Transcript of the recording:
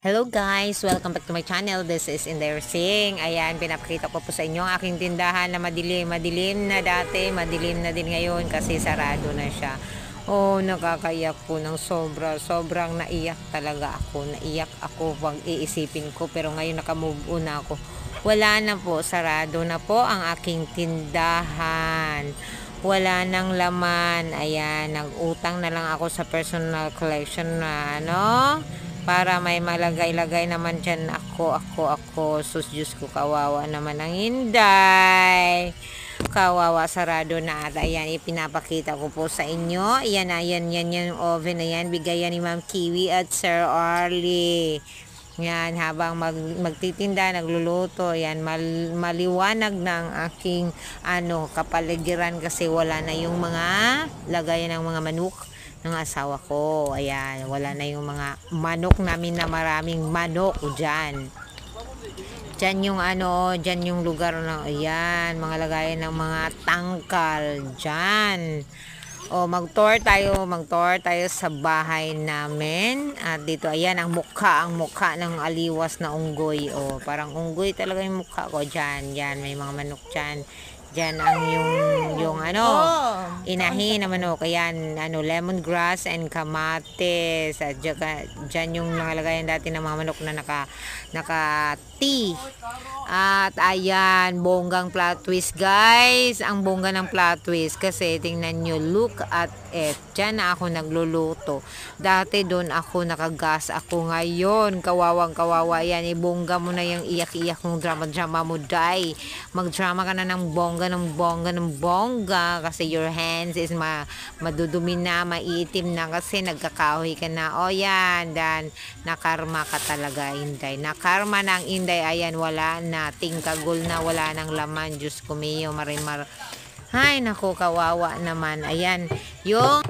Hello guys! Welcome back to my channel. This is Inday Sing. Ayan, pinapakita ko po sa inyo ang aking tindahan na madilim. Madilim na dati, madilim na din ngayon kasi sarado na siya. Oh, nakakaiyak po ng sobra. Sobrang naiyak talaga ako. Naiyak ako pag iisipin ko. Pero ngayon nakamove on na ako. Wala na po, sarado na po ang aking tindahan. Wala nang laman. Ayan, nag-utang na lang ako sa personal collection na para may malagay-lagay naman dyan ako. Sus, Diyos ko, kawawa naman ang Inday. Kawawa, sarado na. At ayan, ipinapakita ko po sa inyo. Ayan, yan yung oven. Ayan, bigayan ni Ma'am Kiwi at Sir Arlie. Yan, habang magtitinda, nagluluto. Yan, maliwanag ng aking kapaligiran kasi wala na yung mga lagayan ng mga manok ng asawa ko. Ayan, wala na yung mga manok namin na maraming manok dyan. Dyan yung dyan yung lugar na, ayan, mga lagayan ng mga tangkal dyan. O, mag-tour tayo sa bahay namin. At dito, ayan, ang mukha ng aliwas na unggoy. O, parang unggoy talaga yung mukha ko dyan. Yan, may mga manok dyan. Diyan ang yung inahin na manok. Ayan, lemongrass and kamatis. At dyan yung nakalagayan dati ng mga manok na naka-tea. At ayan, bonggang plot twist guys. Ang bongga ng plot twist kasi tingnan nyo, look at it. Dyan na ako nagluluto. Dati doon ako nakagas ako. Ngayon, kawawang kawawa yan. Ibongga mo na yung iyak-iyak mong drama mo, day. Magdrama ka na ng bongga kasi your hands is madudumi na, maiitim na kasi nagkakahoy ka na. O yan, dan nakarma ka talaga, Inday. Nakarma ng Inday. Ayan, wala na, tingkagol na, wala nang laman. Diyos ko miyo, marimar. Ay, naku, kawawa naman. Ayan, yung